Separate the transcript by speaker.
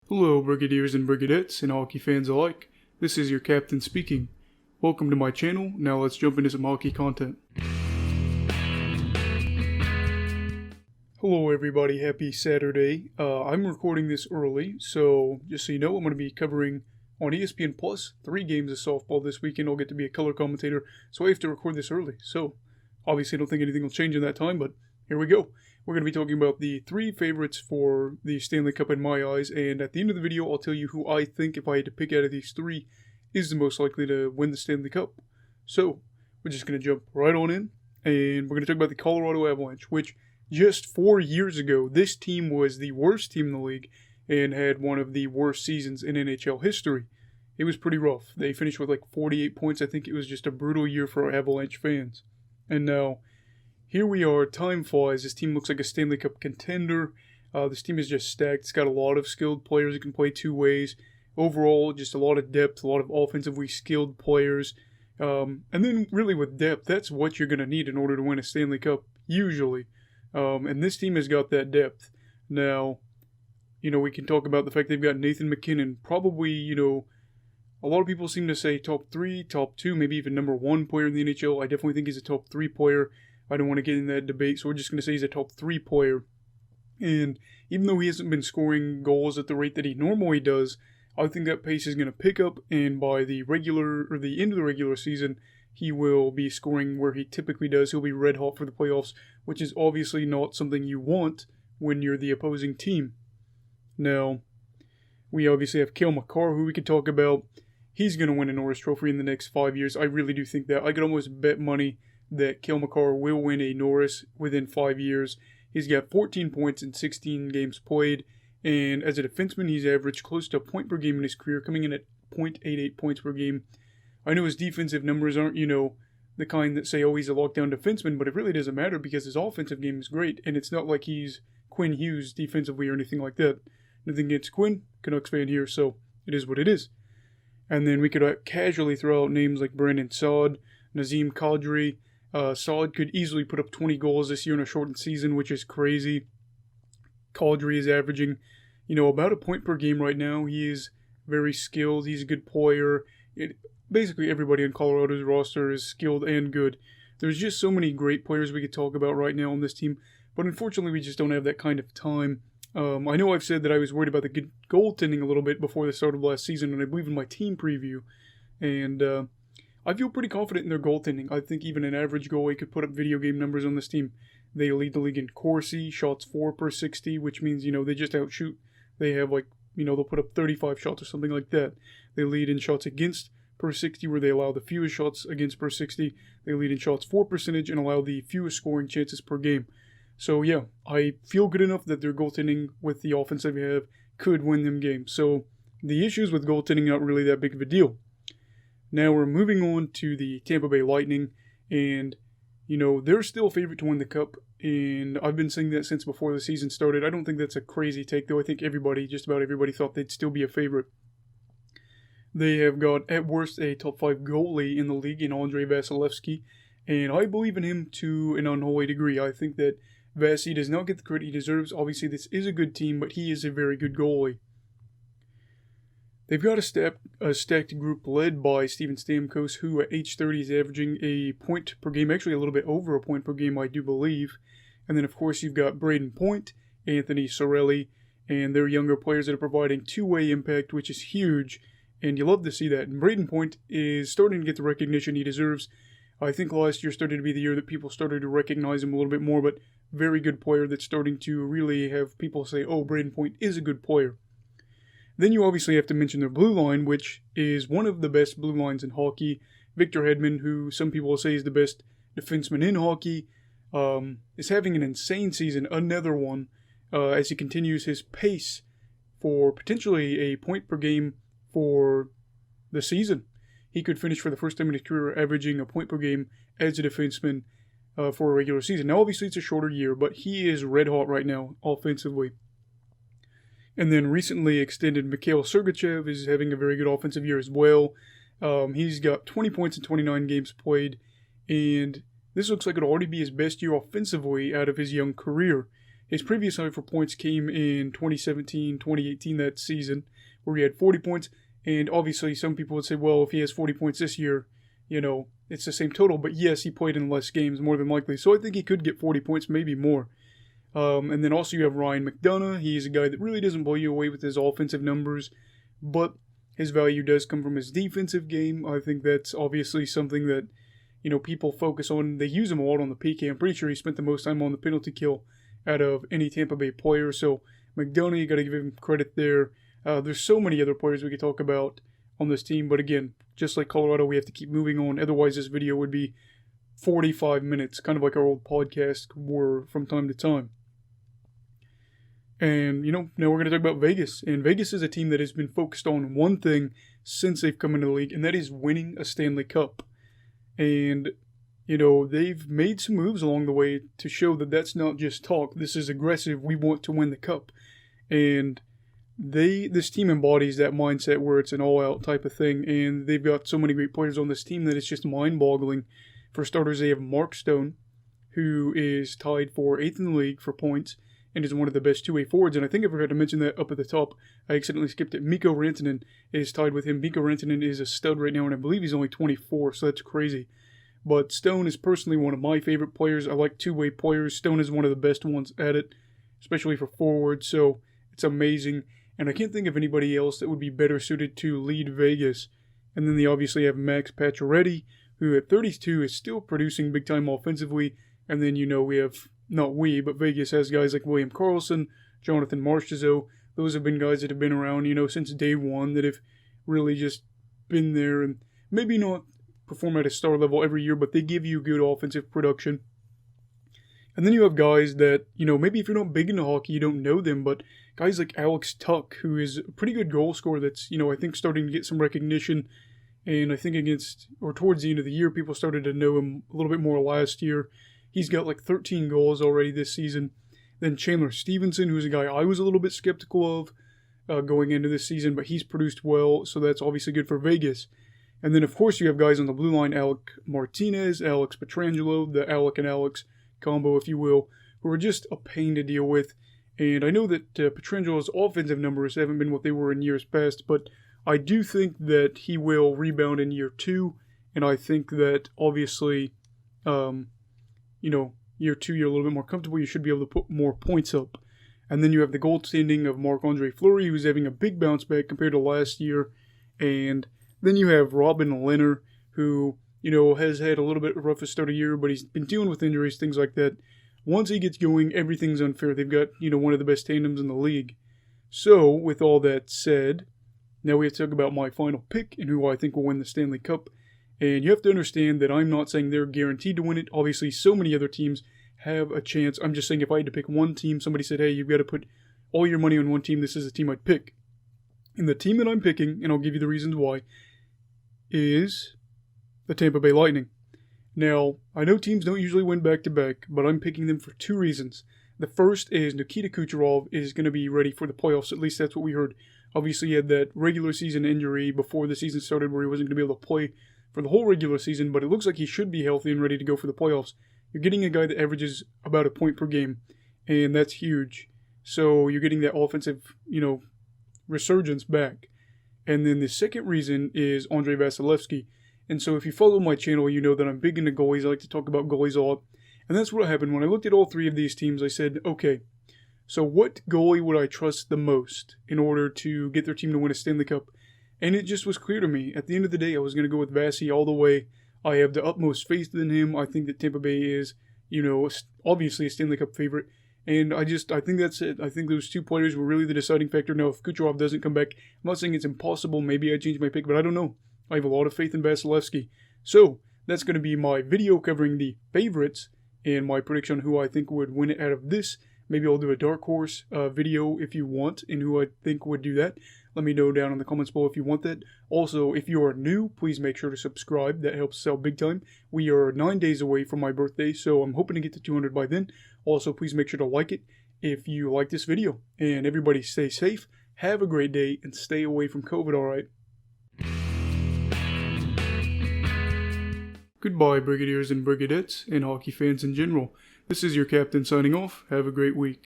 Speaker 1: Hello, Brigadiers and Brigadettes and hockey fans alike. This is your captain speaking. Welcome to my channel. Now let's jump into some hockey content. Hello everybody, happy Saturday. I'm recording this early, so just so you know, I'm going to be covering on ESPN Plus 3 games of softball this weekend. I'll get to be a color commentator, so I have to record this early. So, obviously I don't think anything will change in that time, but here we go. We're going to be talking about the 3 favorites for the Stanley Cup in my eyes, and at the end of the video, I'll tell you who I think, if I had to pick out of these 3, is the most likely to win the Stanley Cup. So, we're just going to jump right on in, and we're going to talk about the Colorado Avalanche, which just 4 years ago, this team was the worst team in the league and had one of the worst seasons in NHL history. It was pretty rough. They finished with like 48 points. I think it was just a brutal year for our Avalanche fans. And now, here we are, time flies. This team looks like a Stanley Cup contender. This team is just stacked. It's got a lot of skilled players that can play 2 ways. Overall, just a lot of depth, a lot of offensively skilled players. And then really with depth, that's what you're going to need in order to win a Stanley Cup, usually. And this team has got that depth. Now, we can talk about the fact they've got Nathan MacKinnon. Probably, a lot of people seem to say top 3, top 2, maybe even number 1 player in the NHL. I definitely think he's a top 3 player. I don't want to get in that debate, so we're just going to say he's a top 3 player. And even though he hasn't been scoring goals at the rate that he normally does, I think that pace is going to pick up, and by the end of the regular season, he will be scoring where he typically does. He'll be red hot for the playoffs, which is obviously not something you want when you're the opposing team. Now, we obviously have Cale Makar, who we could talk about. He's going to win a Norris Trophy in the next 5 years. I really do think that. I could almost bet money that Cale Makar will win a Norris within 5 years. He's got 14 points in 16 games played, and as a defenseman, he's averaged close to a point per game in his career, coming in at .88 points per game. I know his defensive numbers aren't, the kind that say, oh, he's a lockdown defenseman, but it really doesn't matter because his offensive game is great, and it's not like he's Quinn Hughes defensively or anything like that. Nothing against Quinn, Canucks fan here, so it is what it is. And then we could casually throw out names like Brandon Saad, Nazem Kadri. Saad could easily put up 20 goals this year in a shortened season, which is crazy. Kadri is averaging, about a point per game right now. He is very skilled. He's a good player. Basically, everybody on Colorado's roster is skilled and good. There's just so many great players we could talk about right now on this team, but unfortunately, we just don't have that kind of time. I know I've said that I was worried about the good goaltending a little bit before the start of last season, and I believe in my team preview, and I feel pretty confident in their goaltending. I think even an average goalie could put up video game numbers on this team. They lead the league in Corsi, shots 4 per 60, which means, they just outshoot. They have they'll put up 35 shots or something like that. They lead in shots against per 60, where they allow the fewest shots against per 60. They lead in shots for percentage and allow the fewest scoring chances per game. So yeah, I feel good enough that their goaltending with the offense they have could win them games. So the issues with goaltending not really that big of a deal. Now we're moving on to the Tampa Bay Lightning, and they're still a favorite to win the Cup, and I've been saying that since before the season started. I don't think that's a crazy take, though. I think just about everybody thought they'd still be a favorite. They have got, at worst, a top 5 goalie in the league in Andrei Vasilevskiy, and I believe in him to an unholy degree. I think that Vasi does not get the credit he deserves. Obviously, this is a good team, but he is a very good goalie. They've got a stacked group led by Steven Stamkos, who at age 30 is averaging a point per game, actually a little bit over a point per game, I do believe. And then, of course, you've got Braden Point, Anthony Cirelli, and their younger players that are providing 2-way impact, which is huge, and you love to see that. And Braden Point is starting to get the recognition he deserves. I think last year started to be the year that people started to recognize him a little bit more, but very good player that's starting to really have people say, oh, Braden Point is a good player. Then you obviously have to mention their blue line, which is one of the best blue lines in hockey. Victor Hedman, who some people say is the best defenseman in hockey, is having an insane season, another one, as he continues his pace for potentially a point per game for the season. He could finish for the first time in his career averaging a point per game as a defenseman for a regular season. Now, obviously, it's a shorter year, but he is red hot right now offensively. And then recently extended Mikhail Serkichev is having a very good offensive year as well. He's got 20 points in 29 games played, and this looks like it'll already be his best year offensively out of his young career. His previous high for points came in 2017-2018, that season, where he had 40 points. And obviously, some people would say, well, if he has 40 points this year, it's the same total. But yes, he played in less games, more than likely. So I think he could get 40 points, maybe more. And then also you have Ryan Mcdonough. He's a guy that really doesn't blow you away with his offensive numbers, but his value does come from his defensive game. I think that's obviously something that, people focus on. They use him a lot on the PK. I'm pretty sure he spent the most time on the penalty kill out of any Tampa Bay player. So Mcdonough, you got to give him credit there. There's so many other players we could talk about on this team, but again, just like Colorado, we have to keep moving on. Otherwise, this video would be 45 minutes, kind of like our old podcast were from time to time. And, now we're going to talk about Vegas. And Vegas is a team that has been focused on one thing since they've come into the league, and that is winning a Stanley Cup. And, they've made some moves along the way to show that that's not just talk. This is aggressive. We want to win the cup. And this team embodies that mindset where it's an all-out type of thing. And they've got so many great players on this team that it's just mind-boggling. For starters, they have Mark Stone, who is tied for 8th in the league for points, and is one of the best two-way forwards. And I think I forgot to mention that up at the top. I accidentally skipped it. Mikko Rantanen is tied with him. Mikko Rantanen is a stud right now, and I believe he's only 24, so that's crazy. But Stone is personally one of my favorite players. I like two-way players. Stone is one of the best ones at it, especially for forwards, so it's amazing. And I can't think of anybody else that would be better suited to lead Vegas. And then they obviously have Max Pacioretty, who at 32 is still producing big-time offensively. And then, we have... not we, but Vegas has guys like William Karlsson, Jonathan Marchessault. Those have been guys that have been around, since day one, that have really just been there and maybe not perform at a star level every year, but they give you good offensive production. And then you have guys that, maybe if you're not big into hockey, you don't know them, but guys like Alex Tuch, who is a pretty good goal scorer that's, I think starting to get some recognition. And I think towards the end of the year, people started to know him a little bit more last year. He's got like 13 goals already this season. Then Chandler Stevenson, who's a guy I was a little bit skeptical of going into this season, but he's produced well, so that's obviously good for Vegas. And then, of course, you have guys on the blue line, Alec Martinez, Alex Pietrangelo, the Alec and Alex combo, if you will, who are just a pain to deal with. And I know that Pietrangelo's offensive numbers haven't been what they were in years past, but I do think that he will rebound in year 2, and I think that, obviously, year 2, you're a little bit more comfortable. You should be able to put more points up. And then you have the goaltending of Marc-Andre Fleury, who's having a big bounce back compared to last year. And then you have Robin Lehner, who, has had a little bit rough a start of year, but he's been dealing with injuries, things like that. Once he gets going, everything's unfair. They've got, one of the best tandems in the league. So, with all that said, now we have to talk about my final pick and who I think will win the Stanley Cup. And you have to understand that I'm not saying they're guaranteed to win it. Obviously, so many other teams have a chance. I'm just saying if I had to pick one team, somebody said, hey, you've got to put all your money on one team, this is the team I'd pick. And the team that I'm picking, and I'll give you the reasons why, is the Tampa Bay Lightning. Now, I know teams don't usually win back-to-back, but I'm picking them for 2 reasons. The first is Nikita Kucherov is going to be ready for the playoffs. At least that's what we heard. Obviously, he had that regular season injury before the season started where he wasn't going to be able to play for the whole regular season, but it looks like he should be healthy and ready to go for the playoffs. You're getting a guy that averages about a point per game, and that's huge. So you're getting that offensive, resurgence back. And then the second reason is Andrei Vasilevsky. And so if you follow my channel, you know that I'm big into goalies. I like to talk about goalies a lot. And that's what happened. When I looked at all 3 of these teams, I said, okay, so what goalie would I trust the most in order to get their team to win a Stanley Cup? And it just was clear to me. At the end of the day, I was going to go with Vasi all the way. I have the utmost faith in him. I think that Tampa Bay is, obviously a Stanley Cup favorite. And I think that's it. I think those 2 players were really the deciding factor. Now, if Kucherov doesn't come back, I'm not saying it's impossible. Maybe I change my pick, but I don't know. I have a lot of faith in Vasilevsky. So, that's going to be my video covering the favorites and my prediction on who I think would win it out of this. Maybe I'll do a dark horse video if you want, and who I think would do that. Let me know down in the comments below if you want that. Also, if you are new, please make sure to subscribe. That helps us out big time. We are 9 days away from my birthday, so I'm hoping to get to 200 by then. Also, please make sure to like it if you like this video. And everybody stay safe, have a great day, and stay away from COVID, alright? Goodbye, Brigadiers and Brigadettes, and hockey fans in general. This is your captain signing off. Have a great week.